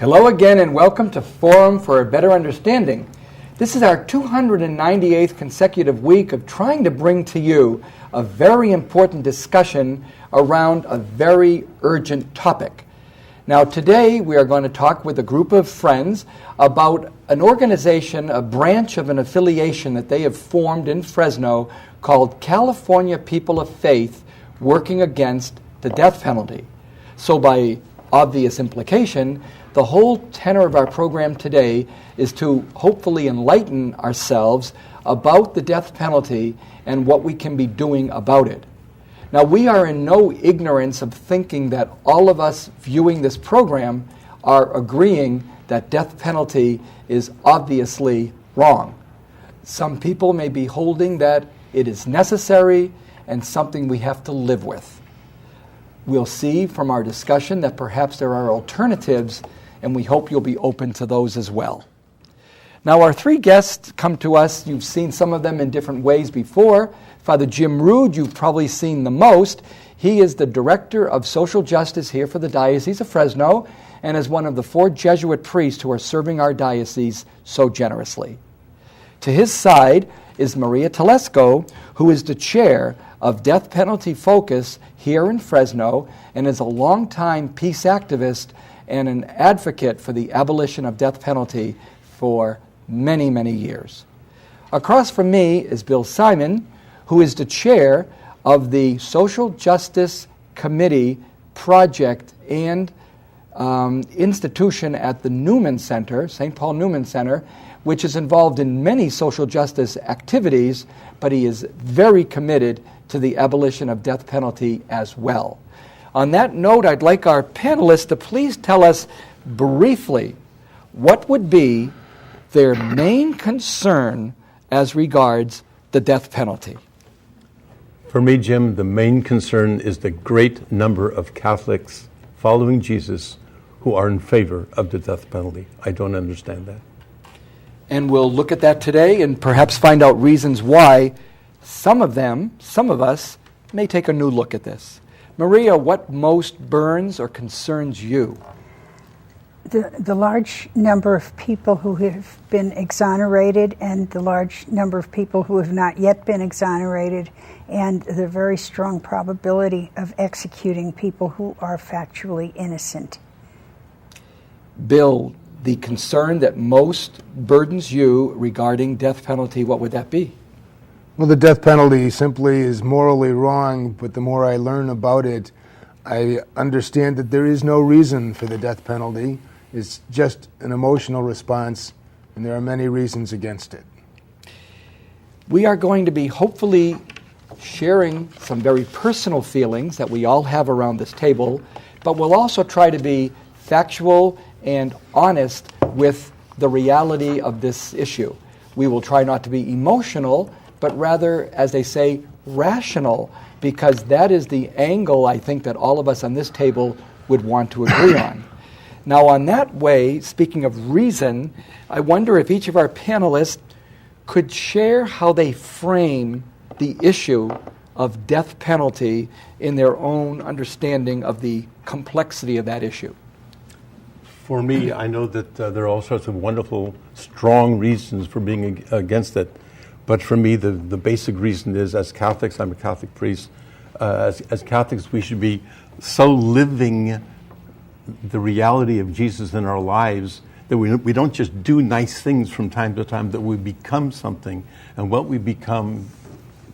Hello again and welcome to Forum for a Better Understanding. This is our 298th consecutive week of trying to bring to you a very important discussion around a very urgent topic. Now today we are going to talk with a group of friends about an organization, a branch of an affiliation that they have formed in Fresno called California People of Faith Working Against the Death Penalty. So by obvious implication, the whole tenor of our program today is to hopefully enlighten ourselves about the death penalty and what we can be doing about it. Now, we are in no ignorance of thinking that all of us viewing this program are agreeing that death penalty is obviously wrong. Some people may be holding that it is necessary and something we have to live with. We'll see from our discussion that perhaps there are alternatives, and we hope you'll be open to those as well. Now, our three guests come to us. You've seen some of them in different ways before. Father Jim Rood, you've probably seen the most. He is the Director of Social Justice here for the Diocese of Fresno and is one of the 4 Jesuit priests who are serving our diocese so generously. To his side is Maria Telesco, who is the chair of Death Penalty Focus here in Fresno and is a longtime peace activist and an advocate for the abolition of death penalty for many, many years. Across from me is Bill Simon, who is the chair of the Social Justice Committee project and institution at the Newman Center, St. Paul Newman Center, which is involved in many social justice activities, but he is very committed to the abolition of death penalty as well. On that note, I'd like our panelists to please tell us briefly what would be their main concern as regards the death penalty. For me, Jim, the main concern is the great number of Catholics following Jesus who are in favor of the death penalty. I don't understand that. And we'll look at that today and perhaps find out reasons why some of us, may take a new look at this. Maria, what most burns or concerns you? The large number of people who have been exonerated and the large number of people who have not yet been exonerated, and the very strong probability of executing people who are factually innocent. Bill, the concern that most burdens you regarding death penalty, what would that be? Well, the death penalty simply is morally wrong, but the more I learn about it, I understand that there is no reason for the death penalty. It's just an emotional response, and there are many reasons against it. We are going to be hopefully sharing some very personal feelings that we all have around this table, but we'll also try to be factual and honest with the reality of this issue. We will try not to be emotional, but rather, as they say, rational, because that is the angle I think that all of us on this table would want to agree on. Now, on that way, speaking of reason, I wonder if each of our panelists could share how they frame the issue of death penalty in their own understanding of the complexity of that issue. For me, I know that there are all sorts of wonderful, strong reasons for being against it. But for me, the basic reason is, as Catholics, I'm a Catholic priest, as Catholics, we should be so living the reality of Jesus in our lives that we don't just do nice things from time to time, that we become something. And what we become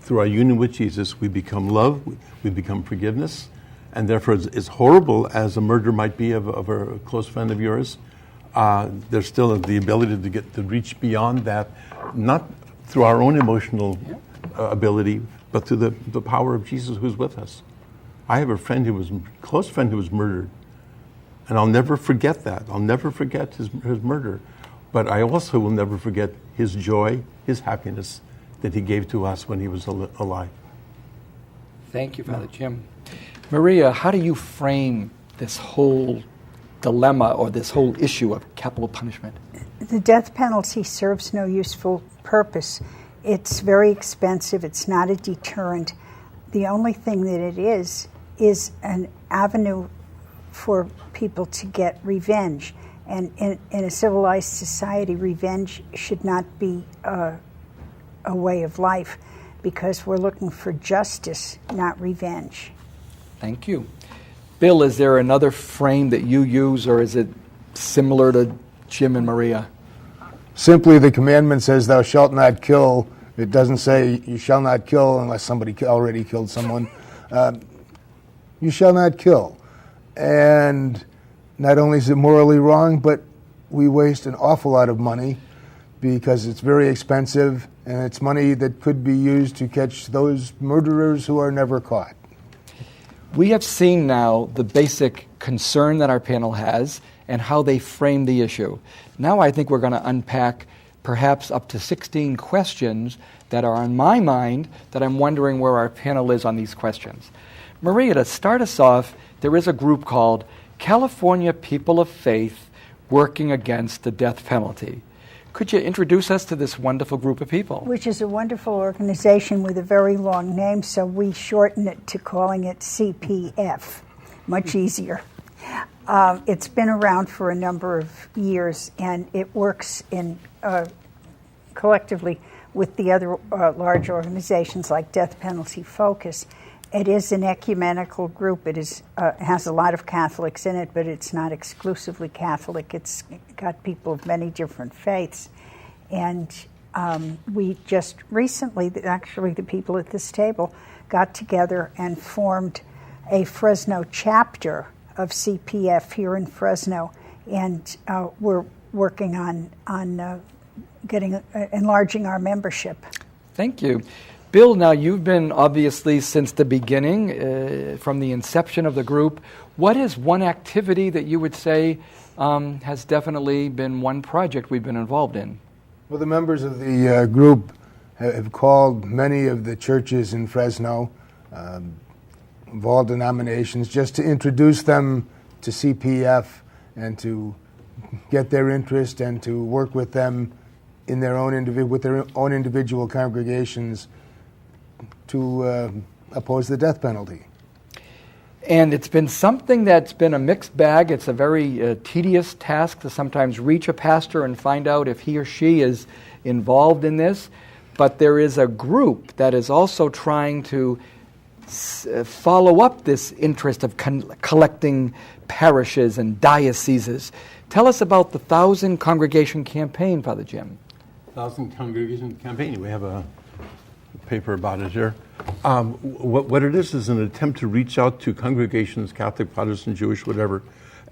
through our union with Jesus, we become love, we become forgiveness. And therefore, as horrible as a murder might be of a close friend of yours, there's still the ability to reach beyond that, not through our own emotional ability, but through the power of Jesus who's with us. I have a close friend who was murdered, and I'll never forget that. I'll never forget his murder. But I also will never forget his joy, his happiness that he gave to us when he was alive. Thank you, Father Jim. Maria, how do you frame this whole dilemma or this whole issue of capital punishment? The death penalty serves no useful purpose. It's very expensive. It's not a deterrent. The only thing that it is an avenue for people to get revenge. And in a civilized society, revenge should not be a way of life, because we're looking for justice, not revenge. Thank you. Bill, is there another frame that you use, or is it similar to Jim and Maria? Simply, the commandment says, "Thou shalt not kill." It doesn't say you shall not kill unless somebody already killed someone. You shall not kill. And not only is it morally wrong, but we waste an awful lot of money because it's very expensive, and it's money that could be used to catch those murderers who are never caught. We have seen now the basic concern that our panel has and how they frame the issue. Now I think we're going to unpack perhaps up to 16 questions that are on my mind that I'm wondering where our panel is on these questions. Maria, to start us off, there is a group called California People of Faith Working Against the Death Penalty. Could you introduce us to this wonderful group of people? Which is a wonderful organization with a very long name, so we shorten it to calling it CPF. Much easier. It's been around for a number of years, and it works in collectively with the other large organizations like Death Penalty Focus. It is an ecumenical group. It is has a lot of Catholics in it, but it's not exclusively Catholic. It's got people of many different faiths. And we just recently, actually the people at this table, got together and formed a Fresno chapter of CPF here in Fresno. And we're working on enlarging our membership. Thank you. Bill, now you've been obviously since the beginning, from the inception of the group. What is one activity that you would say has definitely been one project we've been involved in? Well, the members of the group have called many of the churches in Fresno, of all denominations, just to introduce them to CPF and to get their interest and to work with them in their own individual congregations to oppose the death penalty. And it's been something that's been a mixed bag. It's a very tedious task to sometimes reach a pastor and find out if he or she is involved in this. But there is a group that is also trying to follow up this interest of collecting parishes and dioceses. Tell us about the 1,000 Congregation Campaign, Father Jim. 1,000 Congregation Campaign. We have a paper about it here. What it is an attempt to reach out to congregations, Catholic, Protestant, Jewish, whatever,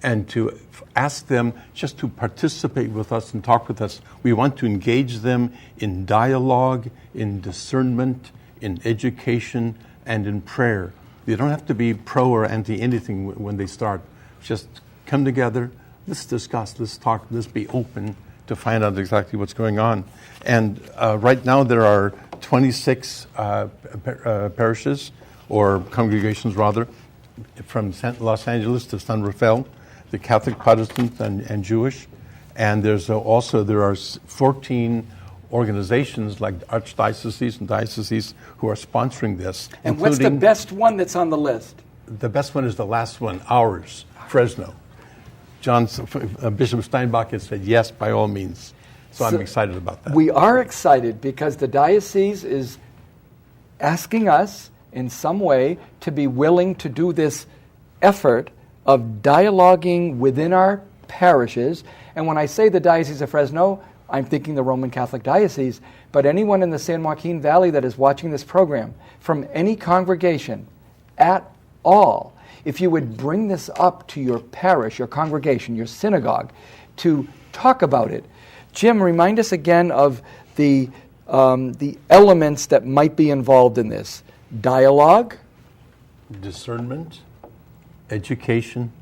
and to ask them just to participate with us and talk with us. We want to engage them in dialogue, in discernment, in education, and in prayer. They don't have to be pro or anti anything when they start. Just come together, let's discuss, let's talk, let's be open to find out exactly what's going on. And right now there are 26 parishes, or congregations rather, from Los Angeles to San Rafael, the Catholic, Protestant, and Jewish. And there are 14 organizations like archdioceses and dioceses who are sponsoring this. And what's the best one that's on the list? The best one is the last one, ours, Fresno. Bishop Steinbach has said yes, by all means. So I'm excited about that. We are excited because the diocese is asking us in some way to be willing to do this effort of dialoguing within our parishes. And when I say the Diocese of Fresno, I'm thinking the Roman Catholic Diocese, but anyone in the San Joaquin Valley that is watching this program, from any congregation at all, if you would bring this up to your parish, your congregation, your synagogue, to talk about it. Jim, remind us again of the elements that might be involved in this. Dialogue, discernment, education,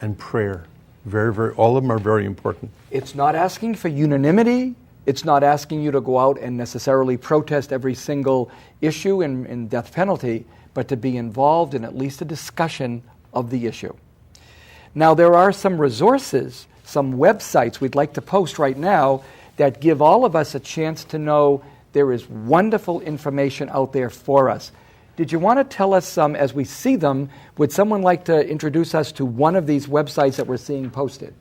and prayer. All of them are very important. It's not asking for unanimity. It's not asking you to go out and necessarily protest every single issue in death penalty, but to be involved in at least a discussion of the issue. Now, there are some resources, some websites we'd like to post right now that give all of us a chance to know there is wonderful information out there for us. Did you want to tell us some as we see them? Would someone like to introduce us to one of these websites that we're seeing posted?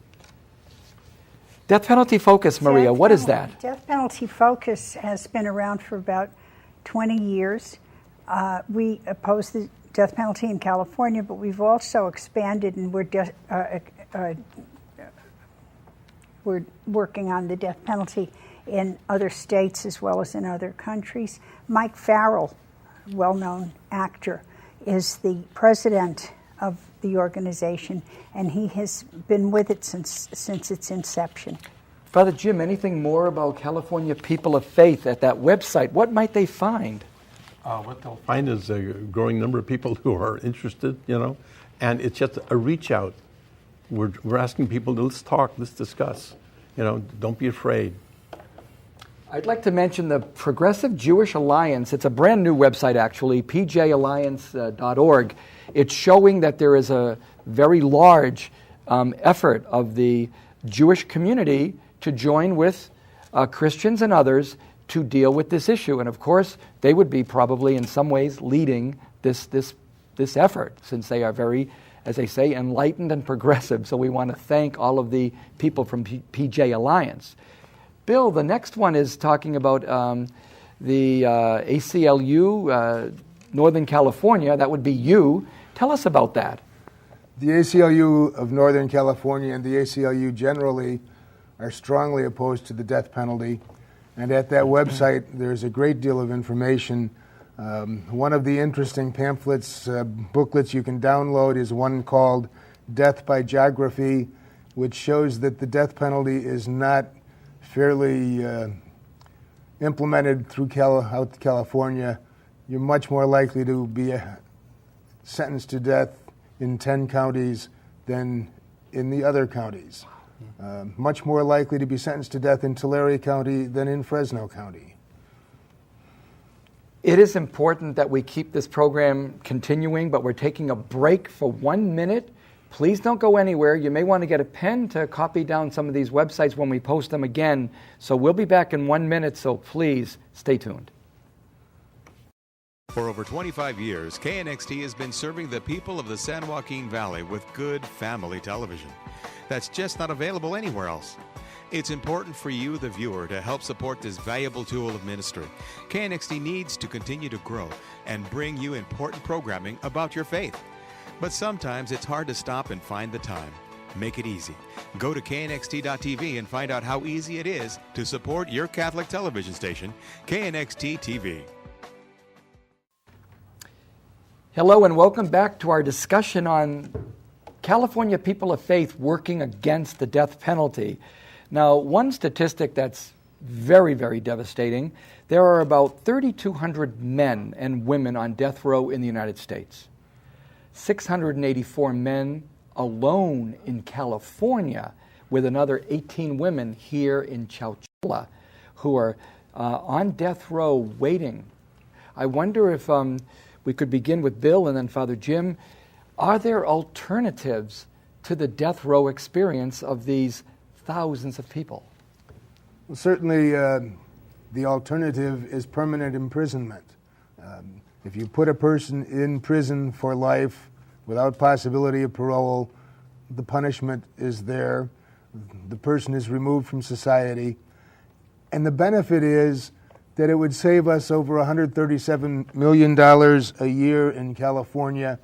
Death Penalty Focus, Maria, what is that? Death Penalty Focus has been around for about 20 years. We oppose the death penalty in California, but we've also expanded, and we're working on the death penalty in other states as well as in other countries. Mike Farrell, well-known actor, is the president of the organization, and he has been with it since its inception. Father Jim, anything more about California People of Faith at that website? What might they find? What they'll find is a growing number of people who are interested, and it's just a reach out. We're asking people to let's talk, let's discuss. Don't be afraid. I'd like to mention the Progressive Jewish Alliance. It's a brand new website, actually, pjalliance.org. It's showing that there is a very large effort of the Jewish community to join with Christians and others to deal with this issue. And of course, they would be probably in some ways leading this effort, since they are very, as they say, enlightened and progressive. So we want to thank all of the people from PJ Alliance. Bill, the next one is talking about the ACLU, Northern California. That would be you. Tell us about that. The ACLU of Northern California and the ACLU generally are strongly opposed to the death penalty. And at that website, there's a great deal of information. One of the interesting pamphlets, booklets you can download is one called Death by Geography, which shows that the death penalty is not fairly implemented out to California. You're much more likely to be sentenced to death in 10 counties than in the other counties. Much more likely to be sentenced to death in Tulare County than in Fresno County. It is important that we keep this program continuing, but we're taking a break for 1 minute. Please don't go anywhere. You may want to get a pen to copy down some of these websites when we post them again. So we'll be back in 1 minute, so please stay tuned. For over 25 years, KNXT has been serving the people of the San Joaquin Valley with good family television that's just not available anywhere else. It's important for you, the viewer, to help support this valuable tool of ministry. KNXT needs to continue to grow and bring you important programming about your faith. But sometimes it's hard to stop and find the time. Make it easy. Go to knxt.tv and find out how easy it is to support your Catholic television station, KNXT TV. Hello and welcome back to our discussion on California People of Faith working against the death penalty. Now, one statistic that's very, very devastating, there are about 3,200 men and women on death row in the United States. 684 men alone in California, with another 18 women here in Chowchilla who are on death row waiting. I wonder if we could begin with Bill and then Father Jim. Are there alternatives to the death row experience of these thousands of people? Well, certainly the alternative is permanent imprisonment. If you put a person in prison for life without possibility of parole, the punishment is there. The person is removed from society. And the benefit is that it would save us over $137 million a year in California,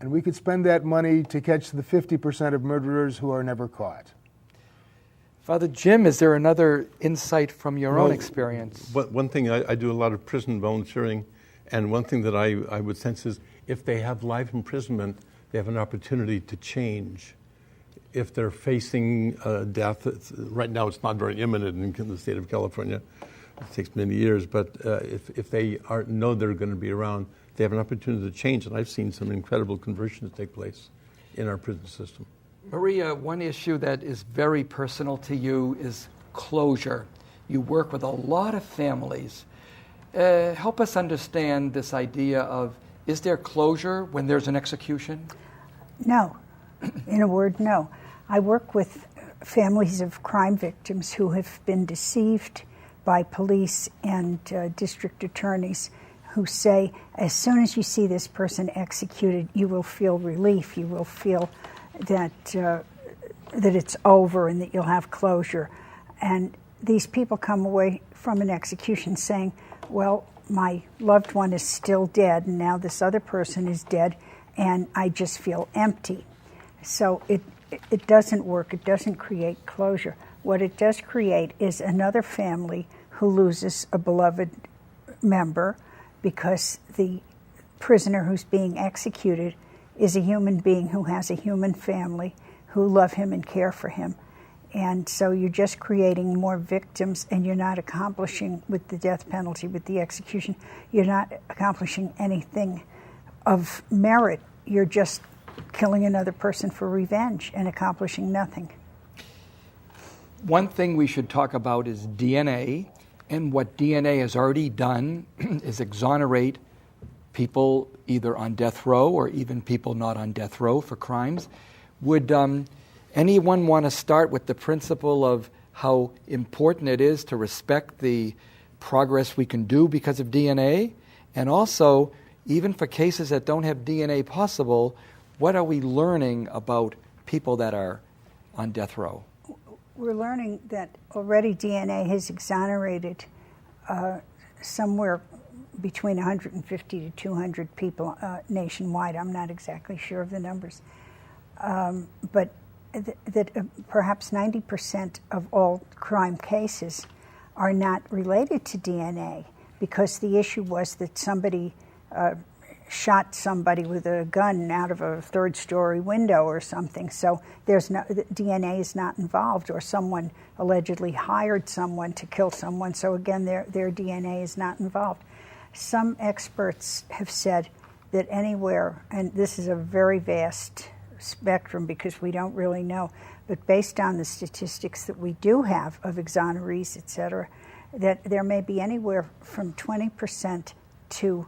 and we could spend that money to catch the 50% of murderers who are never caught. Father Jim, is there another insight from your own experience? One thing, I do a lot of prison volunteering, and one thing that I would sense is if they have life imprisonment, they have an opportunity to change. If they're facing death, right now it's not very imminent in the state of California. It takes many years, but if they know they're going to be around, they have an opportunity to change. And I've seen some incredible conversions take place in our prison system. Maria, one issue that is very personal to you is closure. You work with a lot of families. Help us understand this idea of, is there closure when there's an execution? No. In a word, no. I work with families of crime victims who have been deceived by police and district attorneys who say, as soon as you see this person executed, you will feel relief. You will feel that it's over and that you'll have closure. And these people come away from an execution saying, well, my loved one is still dead, and now this other person is dead, and I just feel empty. So it doesn't work. It doesn't create closure. What it does create is another family who loses a beloved member because the prisoner who's being executed is a human being who has a human family who love him and care for him. And so you're just creating more victims, and you're not accomplishing with the death penalty, with the execution, you're not accomplishing anything of merit. You're just killing another person for revenge and accomplishing nothing. One thing we should talk about is DNA, and what DNA has already done is exonerate people either on death row or even people not on death row for crimes. Would anyone want to start with the principle of how important it is to respect the progress we can do because of DNA? And also, even for cases that don't have DNA possible, what are we learning about people that are on death row? We're learning that already DNA has exonerated somewhere between 150 to 200 people nationwide. I'm not exactly sure of the numbers. But that perhaps 90% of all crime cases are not related to DNA, because the issue was that somebody shot somebody with a gun out of a third-story window or something. So DNA is not involved, or someone allegedly hired someone to kill someone. So again, their DNA is not involved. Some experts have said that anywhere, and this is a very vast spectrum because we don't really know, but based on the statistics that we do have of exonerees, et cetera, that there may be anywhere from 20% to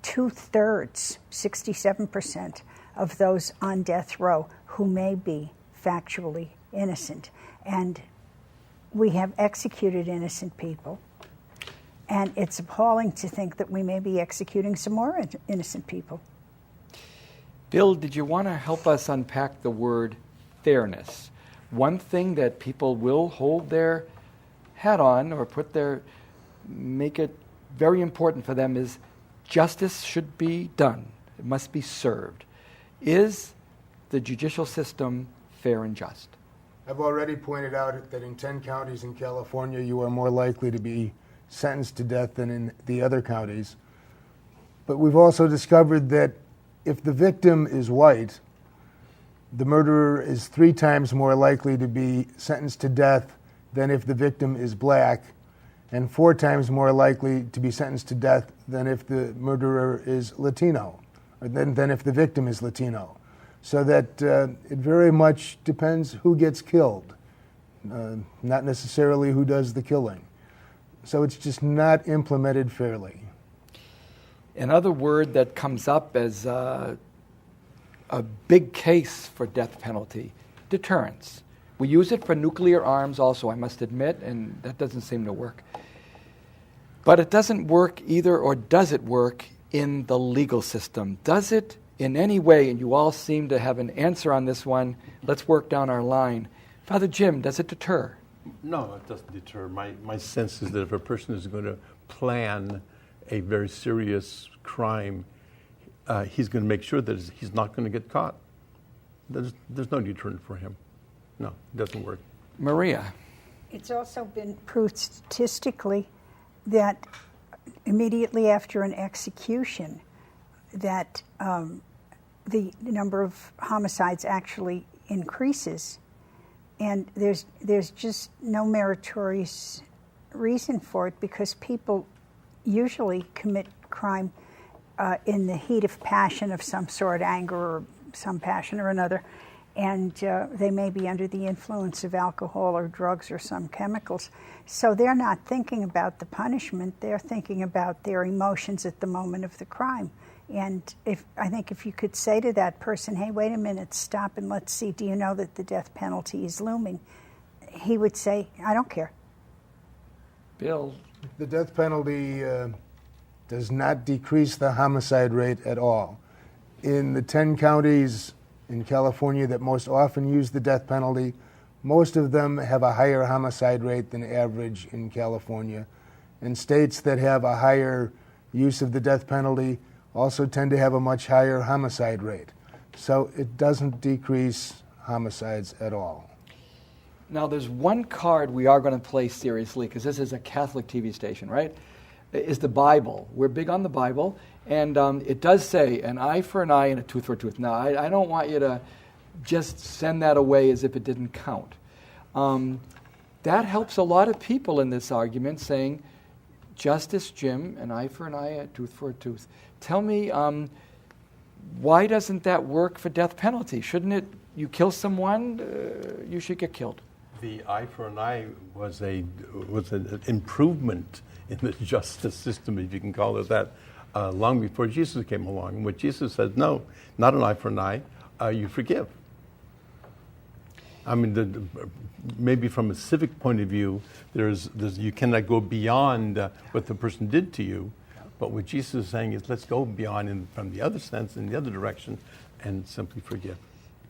2/3, 67% of those on death row who may be factually innocent. And we have executed innocent people, and it's appalling to think that we may be executing some more innocent people. Bill, did you want to help us unpack the word fairness? One thing that people will hold their hat on or make it very important for them is justice should be done. It must be served. Is the judicial system fair and just? I've already pointed out that in 10 counties in California, you are more likely to be sentenced to death than in the other counties. But we've also discovered that if the victim is white, the murderer is 3 times more likely to be sentenced to death than if the victim is black, and 4 times more likely to be sentenced to death than if the murderer is Latino, or than if the victim is Latino. So that it very much depends who gets killed, not necessarily who does the killing. So it's just not implemented fairly. Another word that comes up as a big case for death penalty, deterrence. We use it for nuclear arms also, I must admit, and that doesn't seem to work. But it doesn't work either, or does it work in the legal system? Does it in any way, and you all seem to have an answer on this one, let's work down our line. Father Jim, does it deter? No, it doesn't deter. My sense is that if a person is going to plan a very serious crime, he's going to make sure that he's not going to get caught. There's no deterrent for him. No, it doesn't work. Maria? It's also been proved statistically that immediately after an execution, that the number of homicides actually increases. And there's just no meritorious reason for it, because people usually commit crime in the heat of passion of some sort, anger or some passion or another, and they may be under the influence of alcohol or drugs or some chemicals. So they're not thinking about the punishment, they're thinking about their emotions at the moment of the crime. And I think if you could say to that person, hey, wait a minute, stop and let's see, do you know that the death penalty is looming? He would say, I don't care. Bill? The death penalty does not decrease the homicide rate at all. In the 10 counties in California that most often use the death penalty, most of them have a higher homicide rate than average in California. And states that have a higher use of the death penalty also tend to have a much higher homicide rate. So it doesn't decrease homicides at all. Now, there's one card we are going to play seriously, because this is a Catholic TV station, right? Is the Bible. We're big on the Bible, and it does say an eye for an eye and a tooth for a tooth. Now, I don't want you to just send that away as if it didn't count. That helps a lot of people in this argument, saying, Justice, Jim, an eye for an eye, a tooth for a tooth. Tell me, why doesn't that work for death penalty? Shouldn't it, you kill someone, you should get killed? The eye for an eye was an improvement in the justice system, if you can call it that, long before Jesus came along. What Jesus said, no, not an eye for an eye, you forgive. I mean, maybe from a civic point of view, you cannot go beyond what the person did to you. But what Jesus is saying is, let's go beyond from the other sense, in the other direction, and simply forgive.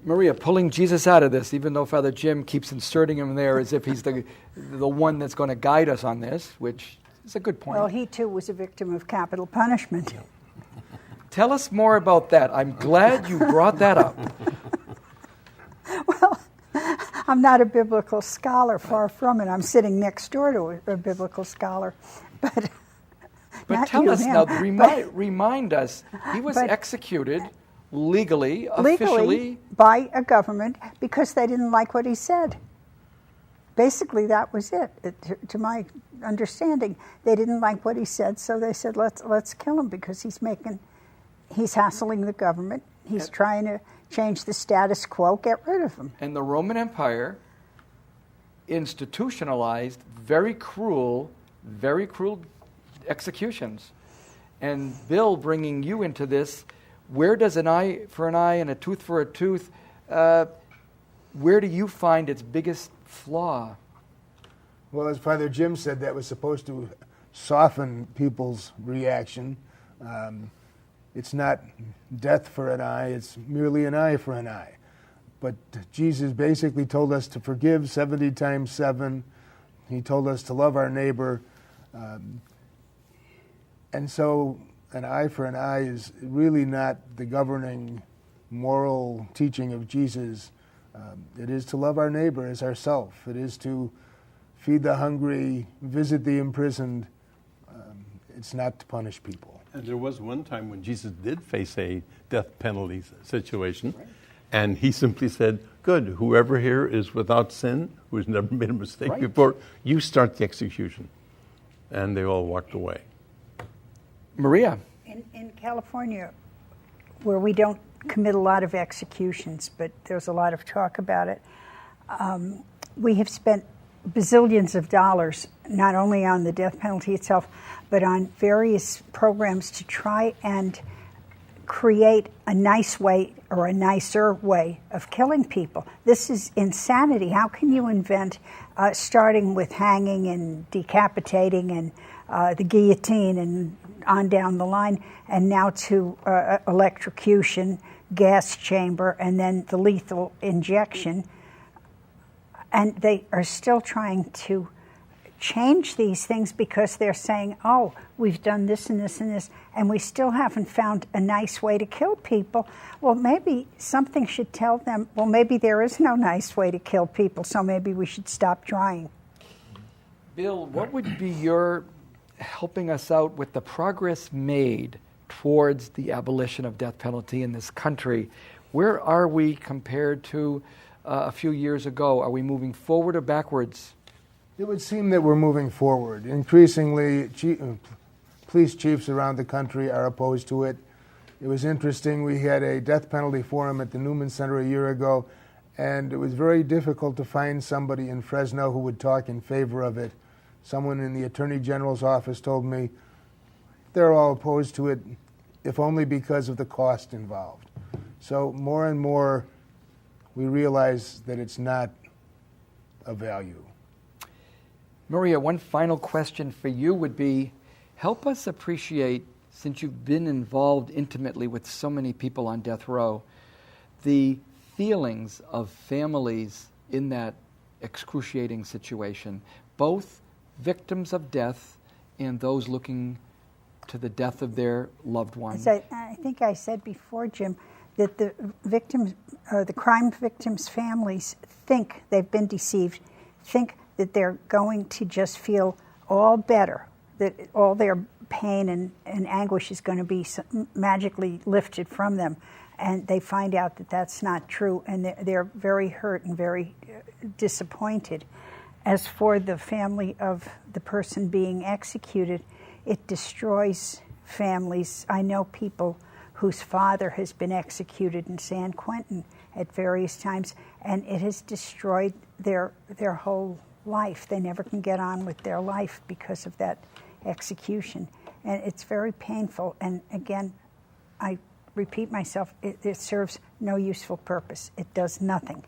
Maria, pulling Jesus out of this, even though Father Jim keeps inserting him there as if he's the one that's going to guide us on this, which is a good point. Well, he too was a victim of capital punishment. Tell us more about that. I'm glad you brought that up. Well, I'm not a biblical scholar, far from it. I'm sitting next door to a biblical scholar. But tell us now, remind us, he was executed legally, officially. By a government because they didn't like what he said. Basically, that was it. To my understanding, they didn't like what he said, so they said, let's kill him because he's hassling the government. He's trying to change the status quo, get rid of him. And the Roman Empire institutionalized very cruel executions. And Bill, bringing you into this, where does an eye for an eye and a tooth for a tooth, where do you find its biggest flaw? Well, as Father Jim said, that was supposed to soften people's reaction. It's not death for an eye, it's merely an eye for an eye. But Jesus basically told us to forgive 70 times 7. He told us to love our neighbor. And so an eye for an eye is really not the governing moral teaching of Jesus. It is to love our neighbor as ourself. It is to feed the hungry, visit the imprisoned. It's not to punish people. And there was one time when Jesus did face a death penalty situation, and he simply said, good, whoever here is without sin, who has never made a mistake before, you start the execution. And they all walked away. Maria. In California, where we don't commit a lot of executions, but there's a lot of talk about it, we have spent bazillions of dollars, not only on the death penalty itself, but on various programs to try and create a nice way or a nicer way of killing people. This is insanity. How can you invent, starting with hanging and decapitating and the guillotine and on down the line, and now to electrocution, gas chamber, and then the lethal injection. And they are still trying to change these things because they're saying, oh, we've done this and this and this, and we still haven't found a nice way to kill people. Well, maybe something should tell them, well, maybe there is no nice way to kill people, so maybe we should stop trying. Bill, what would be your helping us out with the progress made towards the abolition of death penalty in this country? Where are we compared to a few years ago? Are we moving forward or backwards? It would seem that we're moving forward. Increasingly, police chiefs around the country are opposed to it. It was interesting, we had a death penalty forum at the Newman Center a year ago, and it was very difficult to find somebody in Fresno who would talk in favor of it. Someone in the Attorney General's office told me they're all opposed to it, if only because of the cost involved. So more and more, we realize that it's not of value. Maria, one final question for you would be, help us appreciate, since you've been involved intimately with so many people on death row, the feelings of families in that excruciating situation, both victims of death and those looking to the death of their loved one. As I think I said before, Jim, that the victims, the crime victims' families think they've been deceived, think that they're going to just feel all better, that all their pain and anguish is going to be magically lifted from them. And they find out that that's not true, and they're very hurt and very disappointed. As for the family of the person being executed, it destroys families. I know people whose father has been executed in San Quentin at various times, and it has destroyed their whole life. They never can get on with their life because of that execution. And it's very painful. And again, I repeat myself, it serves no useful purpose. It does nothing.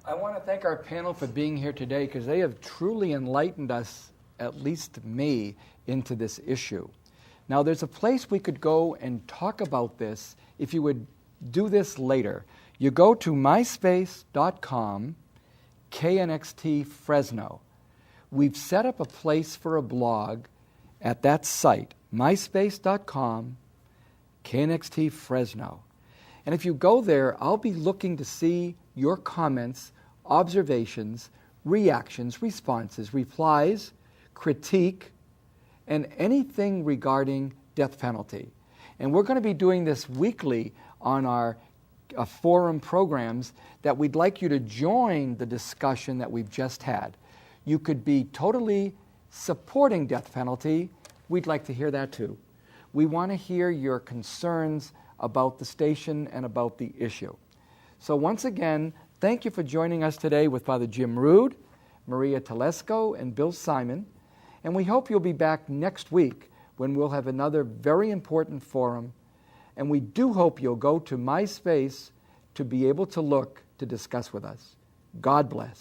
I want to thank our panel for being here today because they have truly enlightened us, at least me, into this issue. Now, there's a place we could go and talk about this if you would do this later. You go to myspace.com, KNXT Fresno. We've set up a place for a blog at that site, myspace.com, KNXT Fresno. And if you go there, I'll be looking to see your comments, observations, reactions, responses, replies, critique, and anything regarding death penalty. And we're going to be doing this weekly on our forum programs that we'd like you to join the discussion that we've just had. You could be totally supporting death penalty. We'd like to hear that too. We want to hear your concerns about the station and about the issue. So once again, thank you for joining us today with Father Jim Rood, Maria Telesco, and Bill Simon. And we hope you'll be back next week when we'll have another very important forum. And we do hope you'll go to MySpace to be able to look to discuss with us. God bless.